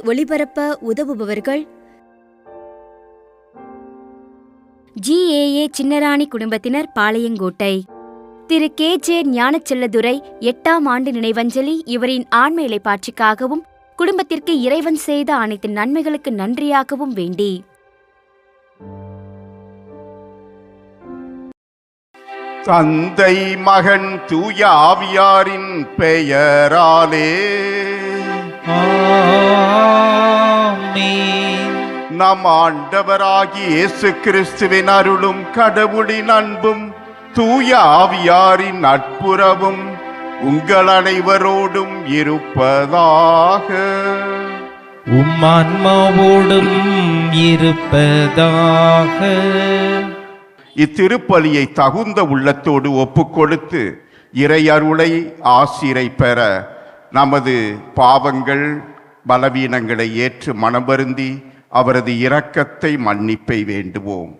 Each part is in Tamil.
ஒளிபரப்ப உதவுபவர்கள் GAA சின்னராணி குடும்பத்தினர், பாளையங்கோட்டை. திரு KJ ஞானச்செல்லதுரை 8ஆம் ஆண்டு நினைவஞ்சலி. இவரின் ஆன்ம இளைப்பாட்சிக்காகவும் குடும்பத்திற்கு இறைவன் செய்த அனைத்து நன்மைகளுக்கு நன்றியாகவும் வேண்டி. தந்தை மகன் தூய ஆவியாரின் பெயராலே நம் ஆண்டவராகிய இயேசு கிறிஸ்துவின் அருளும் கடவுளின் அன்பும் தூய ஆவியாரின் நட்புறவும் உங்கள் அனைவரோடும் இருப்பதாக. உம்மான்மாவோடும் இருப்பதாக. இத்திருப்பலியை தகுந்த உள்ளத்தோடு ஒப்புக்கொடுத்து இறை அருளை ஆசிரை பெற நமது பாவங்கள் பலவீனங்களை ஏற்று மனமருந்தி அவரது இரக்கத்தை மன்னிப்பை வேண்டுவோம்.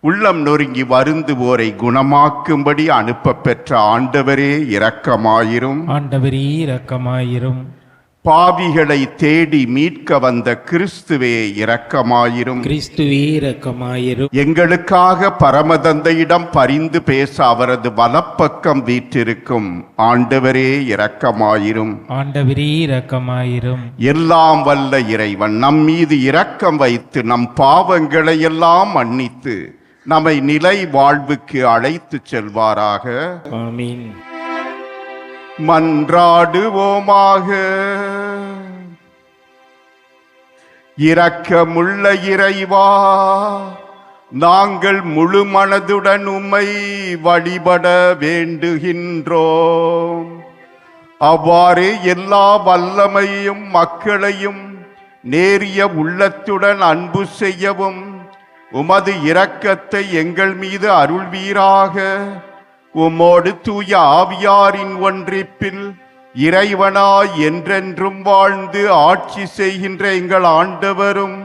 உள்ளம் நொறுங்கி வருந்துவோரை குணமாக்கும்படி அனுப்ப பெற்ற ஆண்டவரே இரக்கமாயிரும். ஆண்டவரே இரக்கமாயிரும். பாவிகளை தேடி மீட்க வந்த கிறிஸ்துவே இரக்கமாயிரும். கிறிஸ்துவே இரக்கமாயிரும். எங்களுக்காக பரமதந்தையிடம் பரிந்து பேச அவரது வலப்பக்கம் வீற்றிருக்கும் ஆண்டவரே இரக்கமாயிரும். ஆண்டவரே இரக்கமாயிரும். எல்லாம் வல்ல இறைவன் நம் மீது இரக்கம் வைத்து நம் பாவங்களை எல்லாம் மன்னித்து நம்மை நிலை வாழ்வுக்கு அழைத்து செல்வாராக. ஆமீன். மன்றாடுவோமாக. இரக்கமுள்ள இறைவா, நாங்கள் முழு மனதுடன் உம்மை வழிபட வேண்டுகின்றோம். அவ்வாறே எல்லா வல்லமையும் மக்களையும் நேரிய உள்ளத்துடன் அன்பு செய்யவும் உமது இரக்கத்தை எங்கள் மீது அருள்வீராக. உம்மோடு தூய ஆவியாரின் ஒன்றிப்பில் இறைவனாய் என்றென்றும் வாழ்ந்து ஆட்சி செய்கின்ற எங்கள் ஆண்டவரும்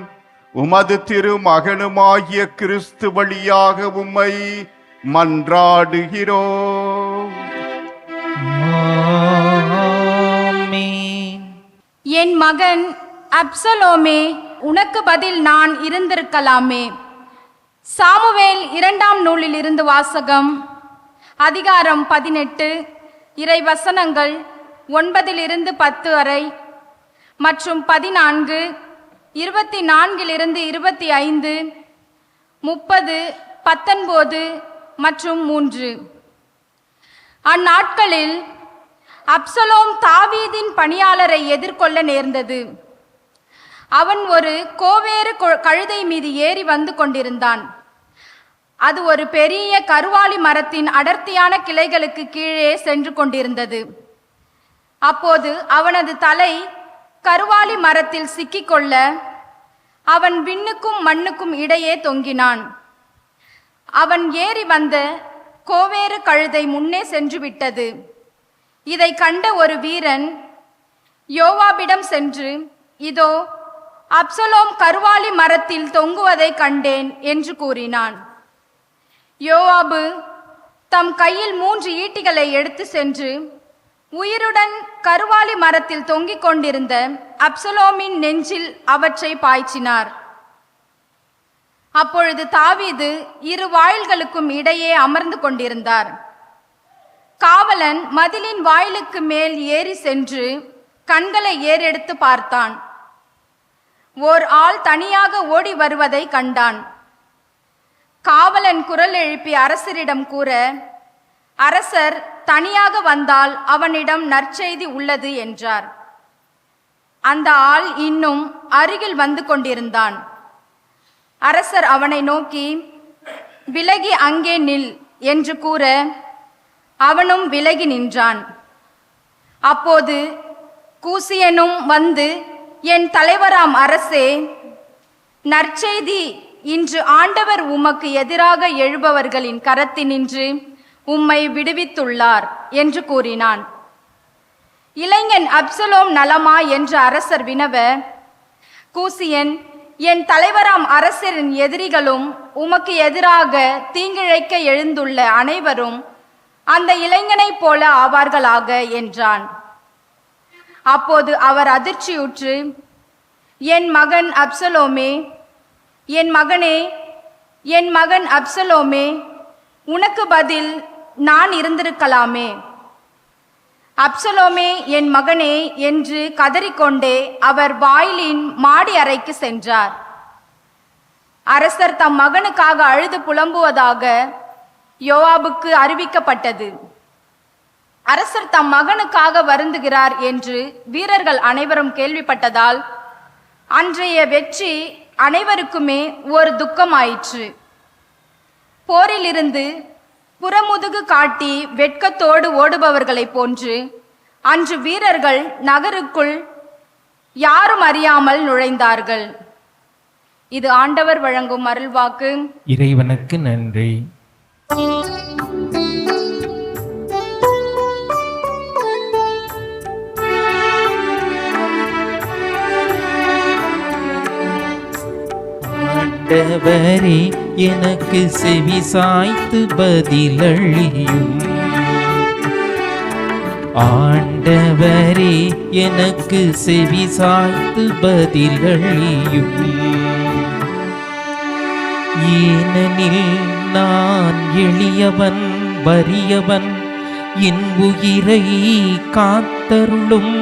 உமது திருமகனுமாகிய கிறிஸ்து வழியாக உம்மை மன்றாடுகிறோம். என் மகன் அப்சலோமே, உனக்கு பதில் நான் இருந்திருக்கலாமே. சாமுவேல் 2ஆம் நூலில் இருந்து வாசகம். அதிகாரம் 18, இறை வசனங்கள் 9 - 10 வரை மற்றும் 14, 24 - 25, 30, 19 மற்றும் 3. அந்நாட்களில் அப்சலோம் தாவீதின் பணியாளரை எதிர்கொள்ள நேர்ந்தது. அவன் ஒரு கோவேறு கழுதை மீது ஏறி வந்து கொண்டிருந்தான். அது ஒரு பெரிய கருவாலி மரத்தின் அடர்த்தியான கிளைகளுக்கு கீழே சென்று கொண்டிருந்தது. அப்போது அவனது தலை கருவாலி மரத்தில் சிக்கிக்கொள்ள அவன் விண்ணுக்கும் மண்ணுக்கும் இடையே தொங்கினான். அவன் ஏறி வந்த கோவேறு கழுதை முன்னே சென்று விட்டது. இதை கண்ட ஒரு வீரன் யோவாபிடம் சென்று, இதோ அப்சலோம் கருவாலி மரத்தில் தொங்குவதை கண்டேன் என்று கூறினான். யோவாபு தம் கையில் 3 ஈட்டிகளை எடுத்து சென்று உயிருடன் கருவாலி மரத்தில் தொங்கிக் கொண்டிருந்த அப்சலோமின் நெஞ்சில் அவற்றை பாய்ச்சினார். அப்பொழுது தாவீது 2 வாயில்களுக்கும் இடையே அமர்ந்து கொண்டிருந்தார். காவலன் மதிலின் வாயிலுக்கு மேல் ஏறி சென்று கண்களை ஏறெடுத்து பார்த்தான். ஓர் ஆள் தனியாக ஓடி வருவதை கண்டான். காவலன் குரல் எழுப்பி அரசரிடம் கூற, அரசர் தனியாக வந்தால் அவனிடம் நற்செய்தி உள்ளது என்றார். அந்த ஆள் இன்னும் அருகில் வந்து கொண்டிருந்தான். அரசர் அவனை நோக்கி, விலகி அங்கே நில் என்று கூற அவனும் விலகி நின்றான். அப்போது கூசியனும் வந்து, என் தலைவராம் அரசே, நற்செய்தி இன்று ஆண்டவர் உமக்கு எதிராக எழுபவர்களின் கரத்தினின்று உம்மை விடுவித்துள்ளார் என்று கூறினான். இளைஞன் அப்சலோம் நலமா என்று அரசர் வினவ, கூசியன், என் தலைவராம் அரசரின் எதிரிகளும் உமக்கு எதிராக தீங்கிழைக்க எழுந்துள்ள அனைவரும் அந்த இளைஞனைப் போல ஆவார்களாக என்றான். அப்போது அவர் அதிர்ச்சியுற்று, என் மகன் அப்சலோமே, என் மகனே, என் மகன் அப்சலோமே, உனக்கு பதில் நான் இருந்திருக்கலாமே. அப்சலோமே என் மகனே என்று கதறிக்கொண்டே அவர் வாயிலின் மாடி அறைக்கு சென்றார். அரசர் தம் மகனுக்காக அழுது புலம்புவதாக யோவாபுக்கு அறிவிக்கப்பட்டது. அரசர் தம் மகனுக்காக வருந்துகிறார் என்று வீரர்கள் அனைவரும் கேள்விப்பட்டதால் அன்றைய வெற்றி அனைவருக்குமே ஒரு துக்கமாயிற்று. போரிலிருந்து புறமுதுகு காட்டி வெட்கத்தோடு ஓடுபவர்களைப் போன்று அன்று வீரர்கள் நகருக்குள் யாரும் அறியாமல் நுழைந்தார்கள். இது ஆண்டவர் வழங்கும் அருள்வாக்கு. இறைவனுக்கு நன்றி. ஆண்டவரே எனக்கு செவி சாய்த்து பதிலளியும். ஆண்டவரே எனக்கு செவி சாய்த்து பதிலளியும். ஏனெனில் நான் எளியவன் வறியவன், என் உயிரை காத்தருளும்.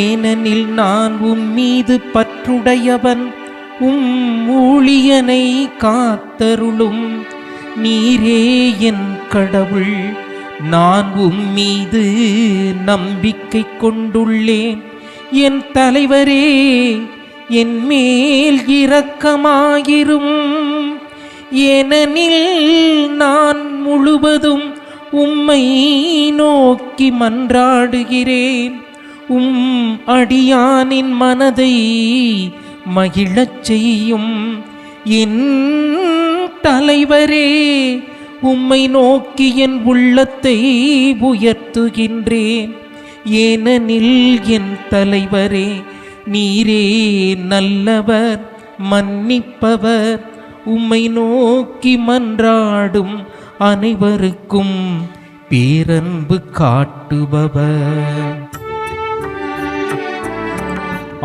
ஏனெனில் நான் உம்மீது பற்றுடையவன், ஊழியனை காத்தருளும். நீரே என் கடவுள், நான் உம்மீது நம்பிக்கை கொண்டுள்ளேன். என் தலைவரே, என் மேல் இரக்கமாயிரும். ஏனெனில் நான் முழுவதும் உம்மை நோக்கி மன்றாடுகிறேன். அடியானின் மனதை மகிழச் செய்யும். என் தலைவரே, உம்மை நோக்கி என் உள்ளத்தை உயர்த்துகின்றேன். ஏனெனில் என் தலைவரே, நீரே நல்லவர், மன்னிப்பவர், உம்மை நோக்கி மன்றாடும் அனைவருக்கும் பேரன்பு காட்டுபவர்.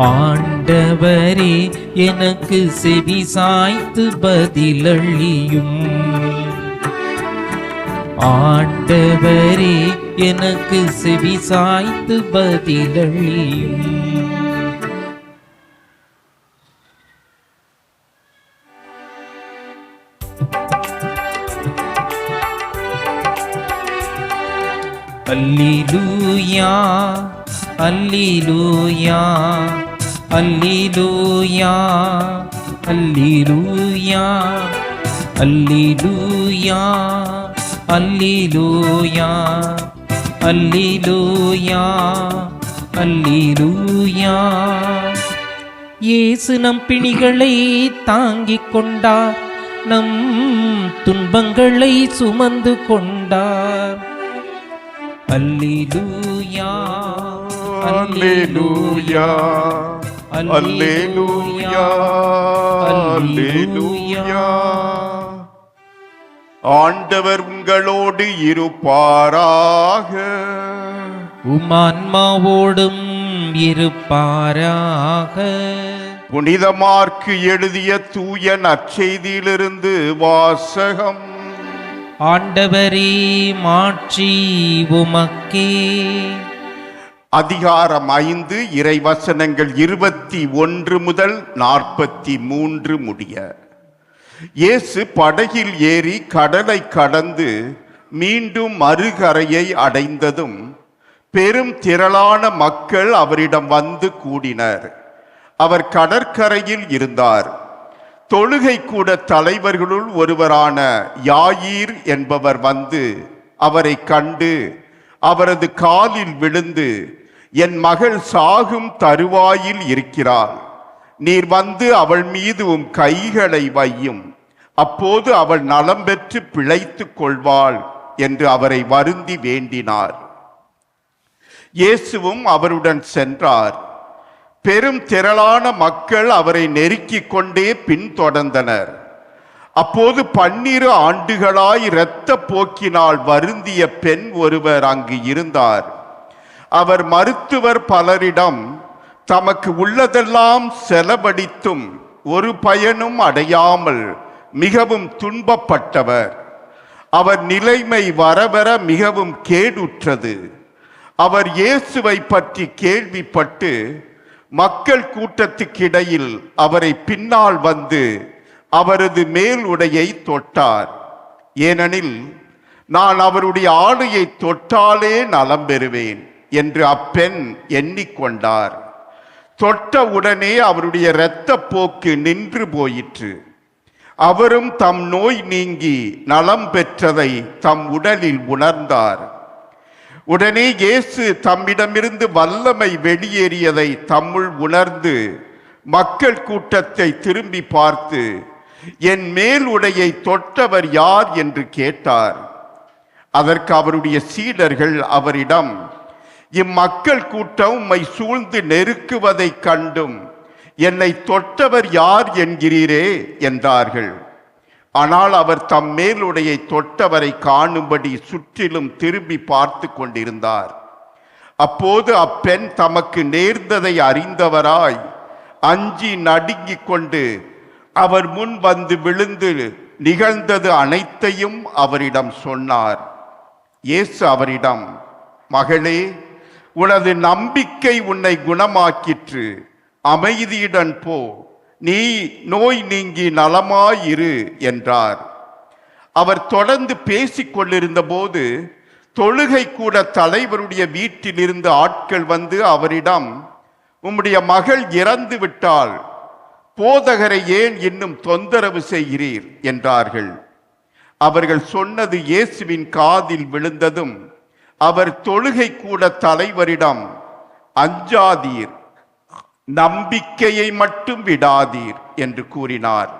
ஆண்டவரே எனக்கு செவி சாய்த்து பதிலளியும். ஆண்டவரே எனக்கு செவி சாய்த்து பதிலளியும். அல்லேலூயா, அல்லேலூயா, அல்லேலூயா, அல்லேலூயா, அல்லேலூயா, அல்லேலூயா, அல்லேலூயா, அல்லேலூயா. இயேசு நம் பிணிகளை தாங்கிக் கொண்டார், நம் துன்பங்களை சுமந்து கொண்டார். அல்லேலூயா, அல்லேலூயா, அல்லேலூயா, அல்லேலூயா. ஆண்டவர் உங்களோடு இருப்பாராக. உம்மான்மாவோடும் இருப்பாராக. புனித மாற்கு எழுதிய தூய நற்செய்தியிலிருந்து வாசகம். ஆண்டவரே, மாட்சி உமக்கே. அதிகாரம் 5, இறைவசனங்கள் 21 முதல் 43 முடிய. இயேசு படகில் ஏறி கடலை கடந்து மீண்டும் மறுகரையை அடைந்ததும் பெரும் திரளான மக்கள் அவரிடம் வந்து கூடினர். அவர் கடற்கரையில் இருந்தார். தொழுகை கூட தலைவர்களுள் ஒருவரான யாயீர் என்பவர் வந்து அவரை கண்டு அவரது காலில் விழுந்து, என் மகள் சாகும் தருவாயில் இருக்கிறாள், நீர் வந்து அவள் மீது உம் கைகளை வையும், அப்போது அவள் நலம் பெற்று பிழைத்துக் கொள்வாள் என்று அவரை வருந்தி வேண்டினார். இயேசுவும் அவருடன் சென்றார். பெரும் திரளான மக்கள் அவரை நெருக்கிக் கொண்டே பின்தொடர்ந்தனர். அப்போது 12 ஆண்டுகளாய் இரத்த போக்கினால் வருந்திய பெண் ஒருவர் அங்கு இருந்தார். அவர் மருத்துவர் பலரிடம் தமக்கு உள்ளதெல்லாம் செலவழித்தும் ஒரு பயனும் அடையாமல் மிகவும் துன்பப்பட்டவர். அவர் நிலைமை வரவர மிகவும் கேடுற்றது. அவர் இயேசுவை பற்றி கேள்விப்பட்டு மக்கள் கூட்டத்துக்கிடையில் அவரை பின்னால் வந்து அவரது மேல் உடையை தொட்டார். ஏனெனில் நான் அவருடைய ஆடையை தொட்டாலே நலம் பெறுவேன் என்று அப்பெண் எண்ணிக்கொண்டார். தொட்ட உடனே அவருடைய இரத்த போக்கு நின்று போயிற்று. அவரும் தம் நோய் நீங்கி நலம் பெற்றதை தம் உடலில் உணர்ந்தார். உடனே இயேசு தம்மிடமிருந்து வல்லமை வெளியேறியதை தம்முள் உணர்ந்து மக்கள் கூட்டத்தை திரும்பி பார்த்து, என் மேல் உடையை தொட்டவர் யார் என்று கேட்டார். அதற்கு அவருடைய சீடர்கள் அவரிடம், இம்மக்கள் கூட்டம் உம்மை சூழ்ந்து நெருக்குவதைக் கண்டும் என்னை தொட்டவர் யார் என்கிறீரே என்றார்கள். ஆனால் அவர் தம் மேலுடையை தொட்டவரை காணும்படி சுற்றிலும் திரும்பி பார்த்து கொண்டிருந்தார். அப்போது அப்பெண் தமக்கு நேர்ந்ததை அறிந்தவராய் அஞ்சி நடுங்கிக் கொண்டு அவர் முன் வந்து விழுந்து நிகழ்ந்தது அனைத்தையும் அவரிடம் சொன்னார். இயேசு அவரிடம், மகளே, உனது நம்பிக்கை உன்னை குணமாக்கிற்று, அமைதியுடன் போ, நீ நோய் நீங்கி நலமாயிரு என்றார். அவர் தொடர்ந்து பேசிக் கொண்டிருந்த போது தொழுகை கூட தலைவருடைய வீட்டிலிருந்து ஆட்கள் வந்து அவரிடம், உம்முடைய மகள் இறந்து விட்டாள், போதகரை ஏன் இன்னும் தொந்தரவு செய்கிறீர் என்றார்கள். அவர்கள் சொன்னது இயேசுவின் காதில் விழுந்ததும் அவர் தொழுகை கூட தலைவரிடம், அஞ்சாதீர், நம்பிக்கையை மட்டும் விடாதீர் என்று கூறினார்.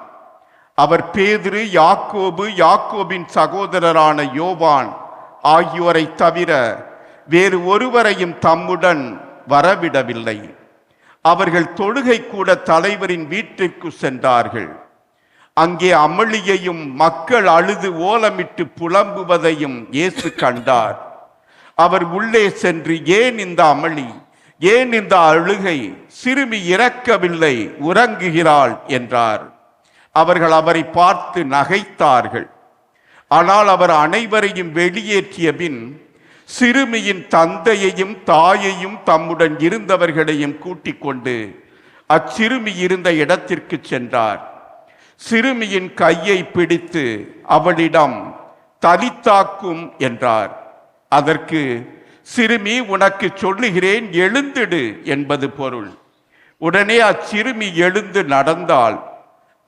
அவர் பேதுரு, யாக்கோபு, யாக்கோபின் சகோதரரான யோவான் ஆகியோரை தவிர வேறு ஒருவரையும் தம்முடன் வரவிடவில்லை. அவர்கள் தொழுகை கூட தலைவரின் வீட்டிற்கு சென்றார்கள். அங்கே அமளியையும் மக்கள் அழுது ஓலமிட்டு புலம்புவதையும் இயேசு கண்டார். அவர் உள்ளே சென்று, ஏன் இந்த அமளி, ஏன் இந்த அழுகை, சிறுமி இறக்கவில்லை, உறங்குகிறாள் என்றார். அவர்கள் அவரை பார்த்து நகைத்தார்கள். ஆனால் அவர் அனைவரையும் வெளியேற்றிய பின் சிறுமியின் தந்தையையும் தாயையும் தம்முடன் இருந்தவர்களையும் கூட்டிக் கொண்டு அச்சிறுமி இருந்த இடத்திற்கு சென்றார். சிறுமியின் கையை பிடித்து அவளிடம், தலித்தாக்கும் என்றார். அதற்கு, சிறுமி, உனக்கு சொல்லுகிறேன், எழுந்திடு என்பது பொருள். உடனே அச்சிறுமி எழுந்து நடந்தாள்.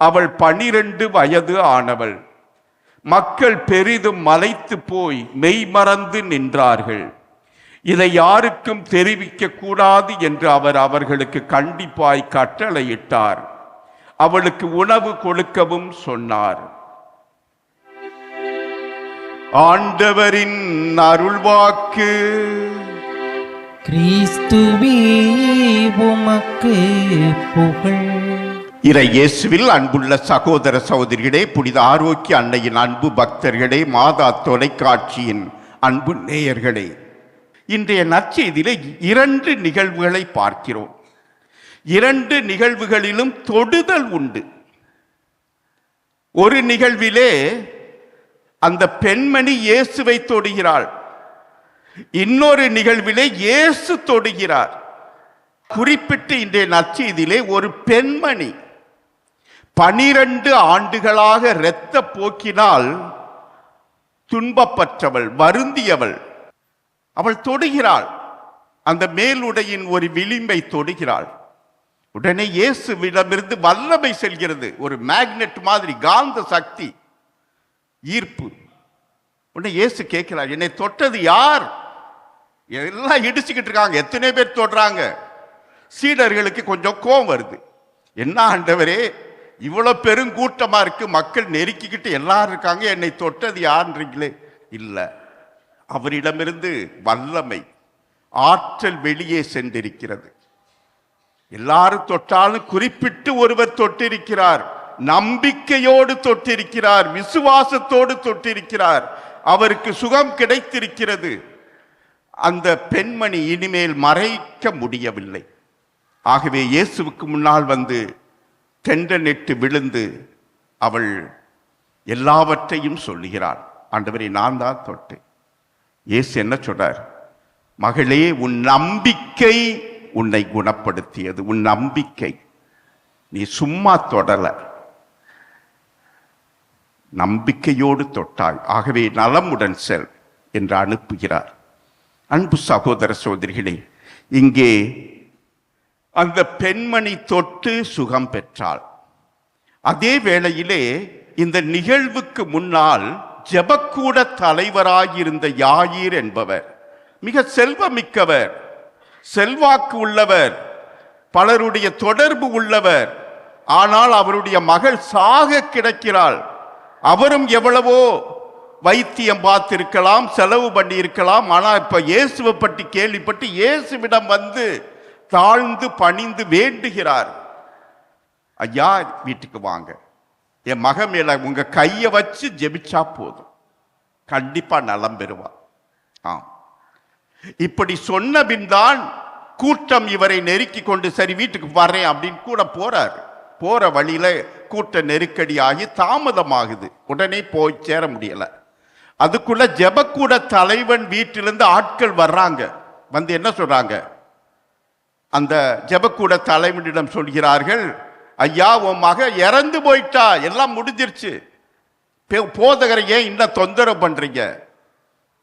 அவள் 12 வயது ஆனவள். மக்கள் பெரிதும் மலைத்து போய் மெய்மறந்து நின்றார்கள். இதை யாருக்கும் தெரிவிக்க கூடாது என்று அவர் அவர்களுக்கு கண்டிப்பாய் கட்டளையிட்டார். அவளுக்கு உணவு கொடுக்கவும் சொன்னார். ஆண்டவரின் அருள்வாக்கு. கிறிஸ்துவே உமக்கு புகழ். இறை இயேசுவில் அன்புள்ள சகோதர சகோதரிகளே, புனித ஆரோக்கிய அன்னையின் அன்பு பக்தர்களே, மாதா தொலைக்காட்சியின் அன்பு நேயர்களே, இன்றைய நற்செய்தியிலே 2 நிகழ்வுகளை பார்க்கிறோம். 2 நிகழ்வுகளிலும் தொடுதல் உண்டு. ஒரு நிகழ்விலே அந்த பெண்மணி இயேசுவை தொடுகிறாள். இன்னொரு நிகழ்விலே இயேசு தொடுகிறார். குறிப்பிட்டு இன்றைய நற்செய்தியிலே ஒரு பெண்மணி 12 ஆண்டுகளாக இரத்த போக்கினால் துன்பப்பட்டவள், வருந்தியவள், அவள் தொடுகிறாள். அந்த மேலுடையின் ஒரு விளிம்பை தொடுகிறாள். உடனே இயேசுவிடமிருந்து வல்லமை செல்கிறது. ஒரு மேக்னெட் மாதிரி, காந்த சக்தி, ஈர்ப்பு. உடனே இயேசு கேட்கிறார், என்னை தொட்டது யார்? எல்லாம் இடிச்சுக்கிட்டு இருக்காங்க, எத்தனை பேர் தொடுறாங்க? சீடர்களுக்கு கொஞ்சம் கோபம் வருது. என்ன ஆண்டவரே, இவ்வளவு பெருங்கூட்டமா இருக்கு, மக்கள் நெருக்கிக்கிட்டு எல்லாரும் இருக்காங்க, என்னை தொட்டது யாருன்றீங்களே? இல்லை, அவரிடமிருந்து வல்லமை, ஆற்றல் வெளியே சென்றிருக்கிறது. எல்லாரும் தொட்டாலும் குறிப்பிட்டு ஒருவர் தொட்டிருக்கிறார். நம்பிக்கையோடு தொட்டிருக்கிறார், விசுவாசத்தோடு தொட்டிருக்கிறார். அவருக்கு சுகம் கிடைத்திருக்கிறது. அந்த பெண்மணி இனிமேல் மறைக்க முடியவில்லை. ஆகவே இயேசுவுக்கு முன்னால் வந்து தெண்டனிட்டு விழுந்து அவள் எல்லாவற்றையும் சொல்லுகிறாள். ஆண்டவரே, நான் தான் தொட்டேன். இயேசு என்ன சொல்றார்? மகளே, உன் நம்பிக்கை உன்னை குணப்படுத்தியது. உன் நம்பிக்கை, நீ சும்மா தொடல, நம்பிக்கையோடு தொட்டாய், ஆகவே நலமுடன் செல் என்று அனுப்புகிறார். அன்பு சகோதர சகோதரிகளே, இங்கே அந்த பெண்மணி தொட்டு சுகம் பெற்றாள். அதே வேளையிலே இந்த நிகழ்வுக்கு முன்னால் ஜெபக்கூட தலைவராயிருந்த யாயீர் என்பவர் மிக செல்வமிக்கவர், செல்வாக்கு உள்ளவர், பலருடைய தொடர்பு உள்ளவர். ஆனால் அவருடைய மகள் சாக கிடக்கிறாள். அவரும் எவ்வளவோ வைத்தியம் பார்த்திருக்கலாம், செலவு பண்ணி இருக்கலாம். ஆனால் இப்ப இயேசுவை பற்றி கேள்விப்பட்டு இயேசுவிடம் வந்து தாழ்ந்து பணிந்து வேண்டுகிறார். ஐயா, வீட்டுக்கு வாங்க, என் மக மேல உங்க கையை வச்சு ஜெபிச்சா போதும், கண்டிப்பா நலம் பெறுவார். ஆம், இப்படி சொன்ன பின் தான் கூட்டம் இவரை நெருக்கி கொண்டு சரி வீட்டுக்கு வர்றேன் அப்படின்னு கூட போறாரு. போற வழியில கூட்ட நெருக்கடியாகி தாமதமாகுது, உடனே போய் சேர முடியல. அதுக்குள்ள ஜெபக்கூட தலைவன் வீட்டிலிருந்து ஆட்கள் வர்றாங்க. வந்து என்ன சொல்றாங்க? அந்த ஜெபக்கூட தலைவனிடம் சொல்கிறார்கள், ஐயா, உன் மக இறந்து போயிட்டா, எல்லாம் முடிஞ்சிருச்சு, போதகரை ஏன் இன்னும் தொந்தரவு பண்றீங்க,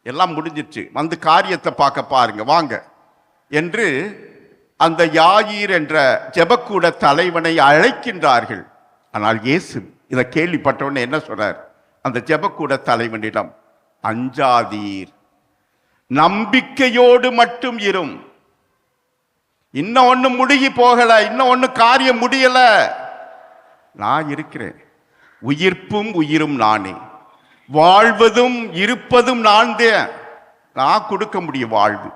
எல்லாம் முடிஞ்சிருச்சு, வந்து காரியத்தை பார்க்க பாருங்க வாங்க என்று அந்த யாயீர் என்ற ஜெபக்கூட தலைவனை அழைக்கின்றார்கள். ஆனால் இயேசு இதை கேள்விப்பட்டவன என்ன சொல்றார்? அந்த ஜெபக்கூட தலைவனிடம், அஞ்சாதீர், நம்பிக்கையோடு மட்டும் இரும், இன்னும் ஒண்ணு முடிகி போகல, இன்னும் ஒண்ணு காரியம் முடியல, நான் இருக்கிறேன், உயிர்ப்பும் உயிரும் நானே, வாழ்வதும் இருப்பதும் நான் தான், நான் கொடுக்க முடியும் வாழ்வு,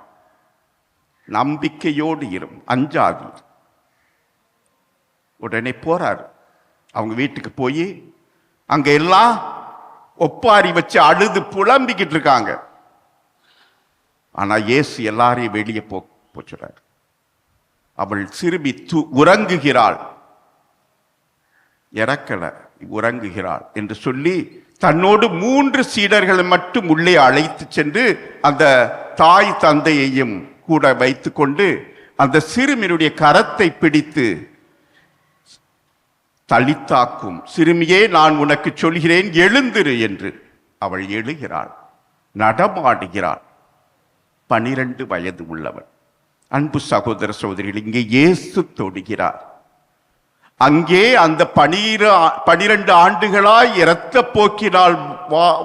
நம்பிக்கையோடு இரும், அஞ்சாதி. உடனே போறார். அவங்க வீட்டுக்கு போய் அங்க எல்லாம் ஒப்பாரி வச்சு அழுது புலம்பிக்கிட்டு இருக்காங்க. ஆனா இயேசு எல்லாரையும் வெளியே போச்சுறார். அவள் சிறுமி உறங்குகிறாள், இறக்கல, உறங்குகிறாள் என்று சொல்லி தன்னோடு 3 சீடர்களை மட்டும் உள்ளே அழைத்து சென்று அந்த தாய் தந்தையையும் கூட வைத்துக் கொண்டு அந்த சிறுமியினுடைய கரத்தை பிடித்து, தளித்தாக்கும் சிறுமியே, நான் உனக்கு சொல்கிறேன், எழுந்திரு என்று. அவள் எழுகிறாள், நடமாடுகிறாள். 12 வயது உள்ளவள். அன்பு சகோதர சகோதரிகள், இங்கே இயேசு தொடுகிறார். அங்கே அந்த 12 ஆண்டுகளாய் இரத்த போக்கினால்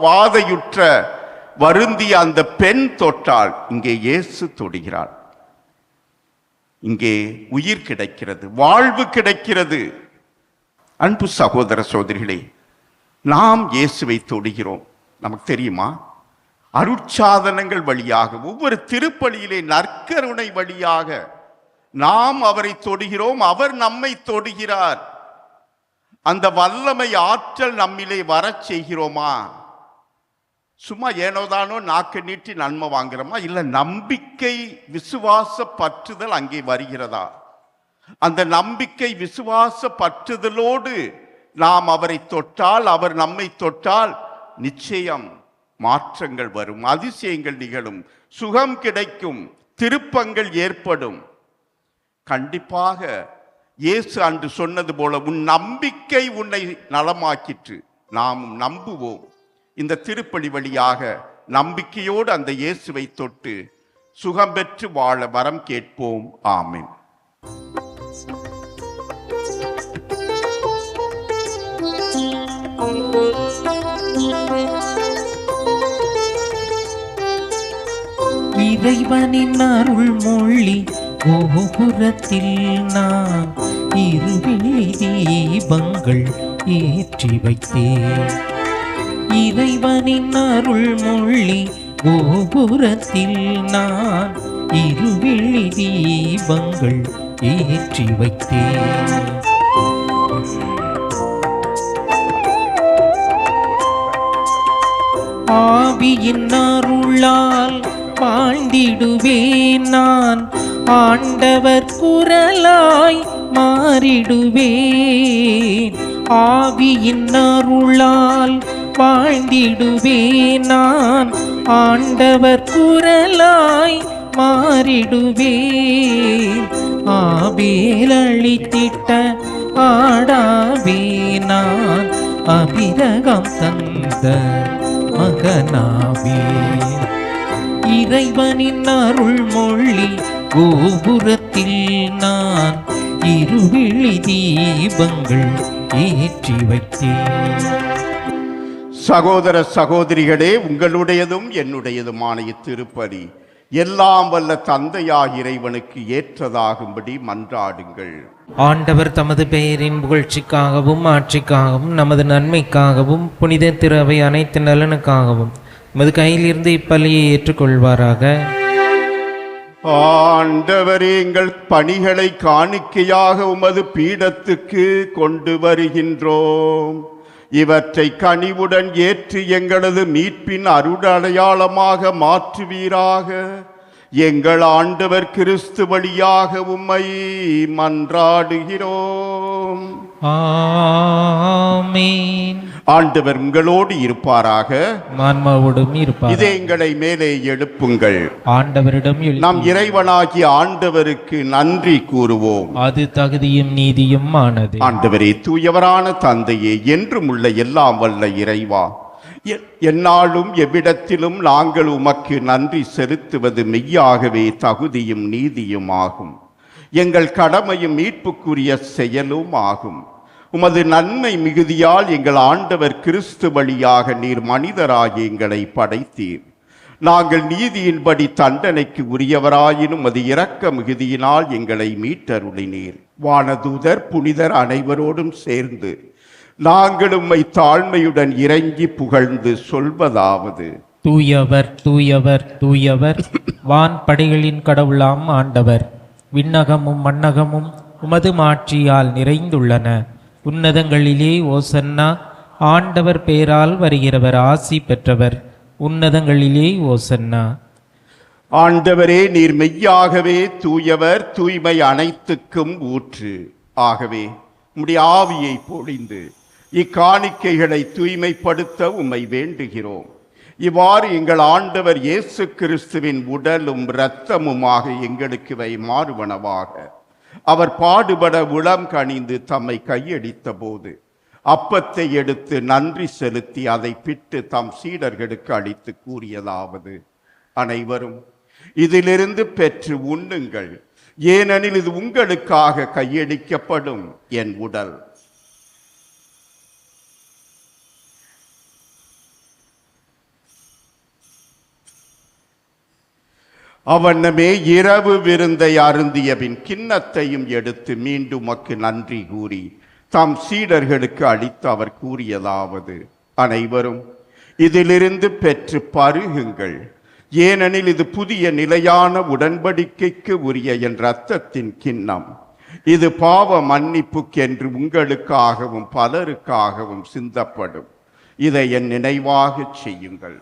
வாதையுற்ற வருந்திய அந்த பெண் தொட்டால் இங்கே இயேசு தொடுகிறாள். இங்கே உயிர் கிடைக்கிறது, வாழ்வு கிடைக்கிறது. அன்பு சகோதர சகோதரிகளே, நாம் இயேசுவை தொடுகிறோம். நமக்கு தெரியுமா? அருட்சாதனங்கள் வழியாக, ஒவ்வொரு திருப்பலியிலே நற்கருணை வழியாக நாம் அவரை தொடுகிறோம், அவர் நம்மை தொடுகிறார். அந்த வல்லமை ஆற்றல் நம்மிலே வரச் செய்கிறோமா? சும்மா ஏனோதானோ நாக்கு நீட்டி நன்மை வாங்குறோமா? இல்ல, நம்பிக்கை விசுவாச பற்றுதல் அங்கே வருகிறதா? அந்த நம்பிக்கை விசுவாச பற்றுதலோடு நாம் அவரை தொட்டால், அவர் நம்மை தொட்டால், நிச்சயம் மாற்றங்கள் வரும், அதிசயங்கள் நிகழும், சுகம் கிடைக்கும், திருப்பங்கள் ஏற்படும். கண்டிப்பாக இயேசு அன்று சொன்னது போல, உன் நம்பிக்கை உன்னை நலமாக்கிற்று. நாம் நம்புவோம். இந்த திருப்பலி வழியாக நம்பிக்கையோடு அந்த இயேசுவை தொட்டு சுகம் பெற்று வாழ வரம் கேட்போம். ஆமென். இறைவனின் அருள் மொழி கோபுரத்தில் நான் இருவிழி தீபங்கள் ஏற்றி வைத்தேன். இறைவனின் அருள் மொழி கோபுரத்தில் நான் இருவிழி தீபங்கள் ஏற்றி வைத்தேன். ஆவியின் அருளால் வாழ்ந்திடுவேன் நான், ஆண்டவர் குரலாய் மாறிடுவேன். ஆவியின் அருளால் வாழ்ந்திடுவேன் நான். ஆண்டவர் குரலாய் மாறிடுவேன். ஆபேல் அழித்திட்ட ஆடாவே நான். அபிரகம் தந்த மகனாவே. இறைவனின் அருள்மொழி கோபுரத்தில் நான் இருவிழி தீபங்கள் ஏற்றி வைத்தேன். சகோதர சகோதரிகளே, உங்களுடையதும் என்னுடையதுமான இத்திருப்பலி எல்லாம் வல்ல தந்தையாகிய இறைவனுக்கு ஏற்றதாகும்படி மன்றாடுங்கள். ஆண்டவர் தமது பெயரின் புகழ்ச்சிக்காகவும் ஆட்சிக்காகவும் நமது நன்மைக்காகவும் புனித திரு அனைத்து நலனுக்காகவும் உமது கையிலிருந்து இப்பலியை ஏற்றுக்கொள்வாராக. ஆண்டவரே, எங்கள் பணிகளை காணிக்கையாக உமது பீடத்துக்கு கொண்டு வருகின்றோம். இவற்றை கனிவுடன் ஏற்று எங்களது மீட்பின் அருளடையாளமாக மாற்றுவீராக. எங்கள் ஆண்டவர் கிறிஸ்து வழியாக உம்மை மன்றாடுகிறோம். ஆமென். ஆண்டவர் உங்களோடு இருப்பாராக. ஆன்மாவோடும் இருப்பார். இதை எங்களை மேலே எழுப்புங்கள். ஆண்டவரிடம் நாம் இறைவனாகிய ஆண்டவருக்கு நன்றி கூறுவோம். அது தகுதியும் நீதியும் ஆனது. ஆண்டவரே, தூயவரான தந்தையே, என்றும் உள்ள எல்லாம் வல்ல இறைவா, எந்நாளும் எவ்விடத்திலும் நாங்கள் உமக்கு நன்றி செலுத்துவது மெய்யாகவே தகுதியும் நீதியும் ஆகும். எங்கள் கடமையும் மீட்புக்குரிய செயலும் ஆகும். உமது நன்மை மிகுதியால் எங்கள் ஆண்டவர் கிறிஸ்து வழியாக நீர் மனிதராகி எங்களை படைத்தீர். நாங்கள் நீதியின்படி தண்டனைக்கு உரியவராயினும் அது இரக்க மிகுதியினால் எங்களை மீட்டருளினீர். வானதூதர் புனிதர் அனைவரோடும் சேர்ந்து நாங்கள் உம்மை தாழ்மையுடன் இறங்கி புகழ்ந்து சொல்வதாவது: தூயவர் தூயவர் தூயவர், வான் படைகளின் கடவுளாம் ஆண்டவர். விண்ணகமும் மண்ணகமும் உமது மாட்சியால் நிறைந்துள்ளன. உன்னதங்களிலே ஓசன்னா. ஆண்டவர் பெயரால் வருகிறவர் ஆசி பெற்றவர். உன்னதங்களிலே ஓசன்னா. ஆண்டவரே, நீர் மெய்யாகவே தூயவர், தூய்மை அனைத்துக்கும் ஊற்று. ஆகவே உம்முடைய ஆவியை பொழிந்து இக்காணிக்கைகளை தூய்மைப்படுத்த உம்மை வேண்டுகிறோம். இவ்வாறு எங்கள் ஆண்டவர் இயேசு கிறிஸ்துவின் உடலும் இரத்தமுமாக எங்களுக்கு இவை மாறுவனவாக. அவர் பாடுபட உளம் கனிந்து தம்மை கையடித்த போது அப்பத்தை எடுத்து நன்றி செலுத்தி அதை பிட்டு தம் சீடர்களுக்கு அளித்து கூறியதாவது: அனைவரும் இதிலிருந்து பெற்று உண்ணுங்கள், ஏனெனில் இது உங்களுக்காக கையடிக்கப்படும் என் உடல். அவனமே இரவு விருந்தை அருந்தியபின் கிண்ணத்தையும் எடுத்து மீண்டும் உமக்கு நன்றி கூறி தம் சீடர்களுக்கு அளித்து அவர் கூறியதாவது: அனைவரும் இதிலிருந்து பெற்று பருகுங்கள், ஏனெனில் இது புதிய நிலையான உடன்படிக்கைக்கு உரிய என் இரத்தத்தின் கிண்ணம். இது பாவ மன்னிப்புக்கென்று உங்களுக்காகவும் பலருக்காகவும் சிந்தப்படும். இதை என் நினைவாக செய்யுங்கள்.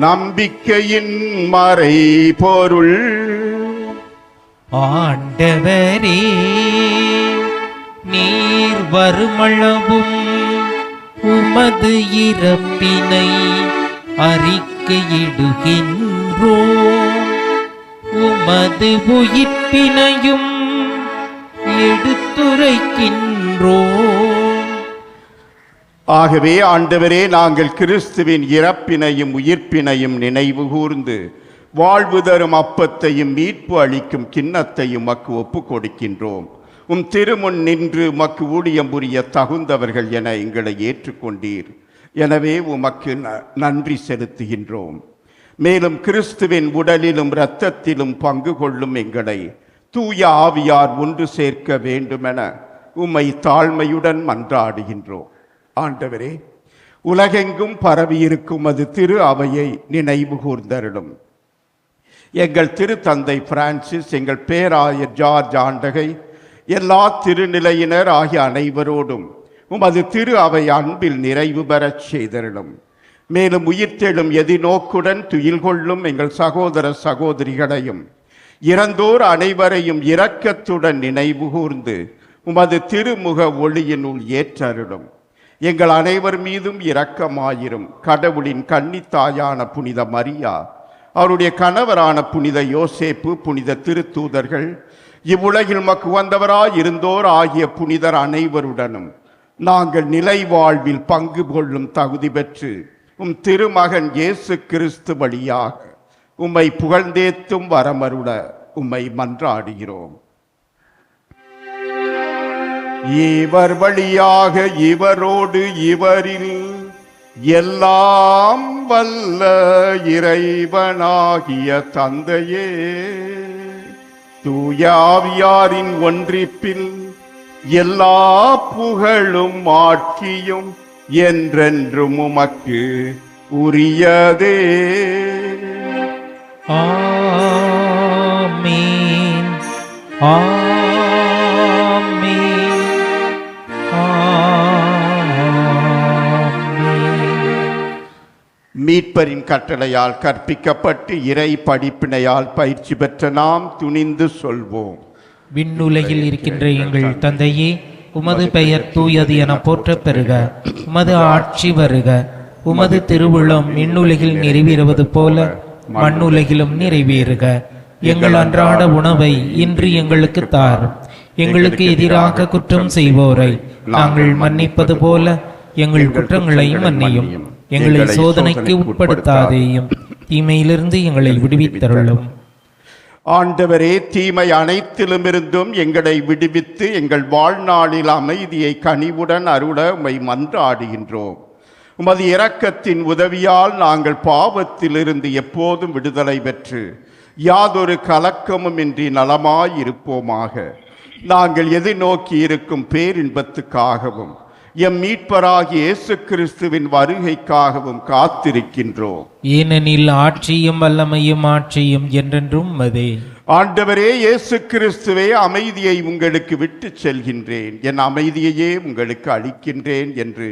நம்பிக்கையின் மறை பொருள். ஆண்டவரே, நீர் வருமளவும் உமது இறப்பினை அறிக்கையிடுகின்றோம், உமது உயிர்ப்பினையும் எடுத்துரைக்கின்றோம். ஆகவே ஆண்டவரே, நாங்கள் கிறிஸ்துவின் இறப்பினையும் உயிர்ப்பினையும் நினைவு கூர்ந்து வாழ்வு தரும் அப்பத்தையும் மீட்பு அளிக்கும் கிண்ணத்தையும் மக்கு ஒப்பு கொடுக்கின்றோம். உம் திருமுன் நின்று உமக்கு ஊழியம் புரிய தகுந்தவர்கள் என எங்களை ஏற்றுக்கொண்டீர். எனவே உமக்கு நன்றி செலுத்துகின்றோம். மேலும் கிறிஸ்துவின் உடலிலும் இரத்தத்திலும் பங்கு கொள்ளும் எங்களை தூய ஆவியார் ஒன்று சேர்க்க வேண்டுமென உம்மை தாழ்மையுடன் மன்றாடுகின்றோம். ஆண்டவரே, உலகெங்கும் பரவியிருக்கும் அது திரு அவையை நினைவு கூர்ந்தருளும். எங்கள் திருத்தந்தை பிரான்சிஸ், எங்கள் பேராயர் ஜார்ஜ் ஆண்டகை, எல்லா திருநிலையினர் ஆகிய அனைவரோடும் உமது திரு அவை அன்பில் நிறைவு பெறச் செய்தருளும். மேலும் உயிர்த்தெழும் எதிர்நோக்குடன் துயில் கொள்ளும் எங்கள் சகோதர சகோதரிகளையும் இறந்தோர் அனைவரையும் இரக்கத்துடன் நினைவு கூர்ந்து உமது திருமுக ஒளியினுள் ஏற்றருளும். எங்கள் அனைவர் மீதும் இரக்கமாயிரும். கடவுளின் கன்னித்தாயான புனித மரியா, அவருடைய கணவரான புனித யோசேப்பு, புனித திருத்தூதர்கள், இவ்வுலகில் மக்கு வந்தவராய் இருந்தோர் ஆகிய புனிதர் அனைவருடனும் நாங்கள் நிலை வாழ்வில் பங்கு கொள்ளும் தகுதி பெற்று திருமகன் இயேசு கிறிஸ்து வழியாக உம்மை புகழ்ந்தேத்தும் வரமருள உம்மை மன்றாடுகிறோம். இவர் வழியாக இவரோடு இவரில் எல்லாம் வல்ல இறைவனாகிய தந்தையே, தூய ஆவியாரின் ஒன்றிப்பில் எல்லா புகழும் ஆட்சியும் என்றென்றும் உமக்கு உரியதே. ஆமென். ஆமென். ஆமென். மீட்பரின் கட்டளையால் கற்பிக்கப்பட்டு இறை படிப்பினையால் பயிற்சி பெற்ற நாம் துணிந்து சொல்வோம். விண்ணுலகில் இருக்கின்ற எங்கள் தந்தையே, உமது பெயர் தூயது என போற்றப் பெறுக. உமது ஆட்சி வருக. உமது திருவுளம் விண்ணுலகில் நிறைவேறுவது போல மண்ணுலகிலும் நிறைவேறுக. எங்கள் அன்றாட உணவை இன்று எங்களுக்கு தாரும். எங்களுக்கு எதிராக குற்றம் செய்வோரை நாங்கள் மன்னிப்பது போல எங்கள் குற்றங்களை மன்னியும். எங்களை சோதனைக்கு உட்படுத்தாதேயும், தீமையிலிருந்து எங்களை விடுவித்தருளும். ஆண்டவரே, தீமை அனைத்திலுமிருந்தும் எங்களை விடுவித்து எங்கள் வாழ்நாளில் அமைதியை கனிவுடன் அருள உம்மை மன்றாடுகின்றோம். உமது இரக்கத்தின் உதவியால் நாங்கள் பாவத்திலிருந்து எப்போதும் விடுதலை பெற்று யாதொரு கலக்கமும் இன்றி நலமாயிருப்போமாக. நாங்கள் எதிர்நோக்கி இருக்கும் பேரின்பத்துக்காகவும் எம் மீட்பராகிய இயேசு கிறிஸ்துவின் வருகைக்காகவும் காத்திருக்கின்றோம். ஏனெனில் ஆட்சியும் வல்லமையும் ஆட்சியும் என்றென்றும் உமதே. ஆண்டவரே இயேசு கிறிஸ்துவே, அமைதியை உங்களுக்கு விட்டு செல்கின்றேன், என் அமைதியையே உங்களுக்கு அளிக்கின்றேன் என்று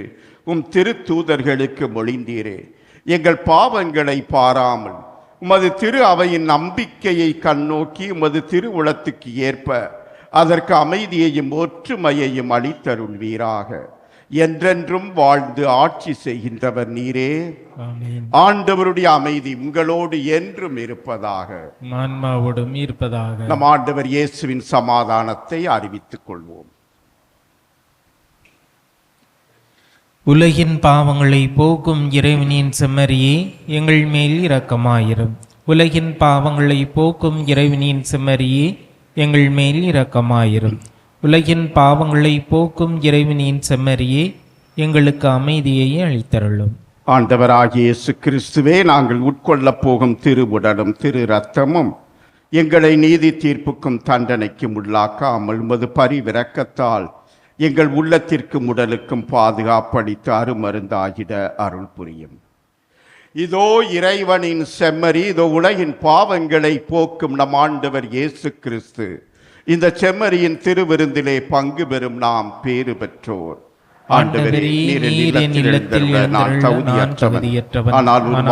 திருத்தூதர்களுக்கு மொழிந்தீரே. எங்கள் பாவங்களை பாராமல் உமது திரு அவையின் நம்பிக்கையை கண்ணோக்கி உமது திருவுளத்துக்கு ஏற்ப அதற்கு அமைதியையும் ஒற்றுமையையும் அளித்தருள்வீராக. என்றென்றும் வாழ்ந்து ஆட்சி செய்கின்றவர் நீரே. ஆண்டவருடைய அமைதி உங்களோடு என்றும் இருப்பதாக. ஆன்மாவோடும் இருப்பதாக. நம் ஆண்டவர் இயேசுவின் சமாதானத்தை அறிவித்துக் கொள்வோம். உலகின் பாவங்களை போக்கும் இறைவனின் செம்மறியே, எங்கள் மேல் இரக்கமாயிரும். உலகின் பாவங்களை போக்கும் இறைவனின் செம்மறியே, எங்கள் மேல் இரக்கமாயிரும். உலகின் பாவங்களை போக்கும் இறைவனின் செம்மறியே, எங்களுக்கு அமைதியை அளித்தருளும். ஆண்டவராகிய இயேசு கிறிஸ்துவே, நாங்கள் உட்கொள்ளப் போகும் திருவுடலும் திரு இரத்தமும் எங்களை நீதி தீர்ப்புக்கும் தண்டனைக்கும் உள்ளாக்காமல் உமது பரிவிரக்கத்தால் எங்கள் உள்ளத்திற்கும் உடலுக்கும் பாதுகாப்பளித்து அருமருந்தாகிட அருள் புரியும். இதோ இறைவனின் செம்மறி, இதோ உலகின் பாவங்களை போக்கும் நம் ஆண்டவர் இயேசு கிறிஸ்து. இந்த செம்மறியின் திருவிருந்திலே பங்கு பெறும் நாம் பேறு பெற்றோர். ஆண்டவரே, நீர் என் இல்லத்தில் நான் தகுதியற்றவன், ஆனால் ஒரு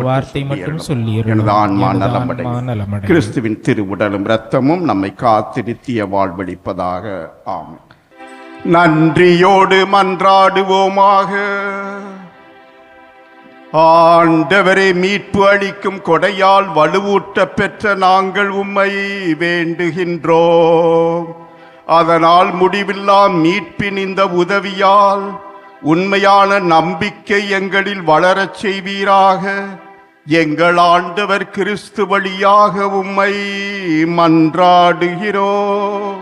வார்த்தை மட்டும் சொல்லி எனது ஆன்மா நலமடையும். கிறிஸ்துவின் திருவுடலும் இரத்தமும் நம்மை காத்திருத்திய வாழ்வளிப்பதாக. ஆமென். நன்றியோடு மன்றாடுவோமாக. ஆண்டவரே, மீட்பு அளிக்கும் கொடையால் வலுவூட்ட பெற்ற நாங்கள் உம்மை வேண்டுகின்றோம். அதனால் முடிவில்லா மீட்பின் இந்த உதவியால் உண்மையான நம்பிக்கை எங்களில் வளரச் செய்வீராக. எங்கள் ஆண்டவர் கிறிஸ்து வழியாக உம்மை மன்றாடுகிறோம்.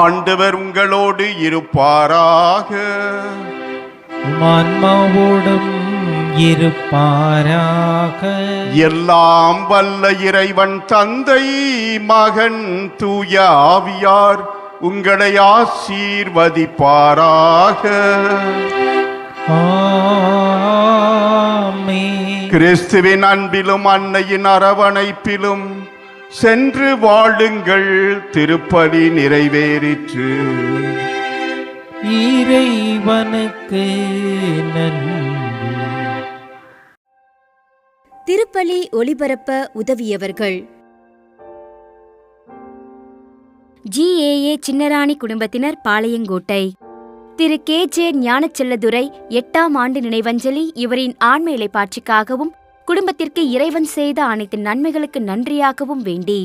ஆண்டவர் உங்களோடு இருப்பாராக. ஆன்மாவோடும் இருப்பாராக. எல்லாம் வல்ல இறைவன் தந்தை, மகன், தூய ஆவியார் உங்களை ஆசீர்வதிப்பாராக. ஆமென். கிறிஸ்துவின் அன்பிலும் அன்னையின் அரவணைப்பிலும் சென்று வாழுங்கள், திருப்பலி நிறைவேறிற்று. இறைவனுக்கு நன்றி. திருப்பலி ஒளிபரப்ப உதவியவர்கள்: GAA சின்னராணி குடும்பத்தினர், பாளையங்கோட்டை. திரு KJ ஞானச்செல்லதுரை 8ஆம் ஆண்டு நினைவஞ்சலி இவரின் ஆன்ம இளைப்பாட்சிக்காகவும் குடும்பத்திற்கு இறைவன் செய்த அனைத்து நன்மைகளுக்கு நன்றியாகவும் வேண்டி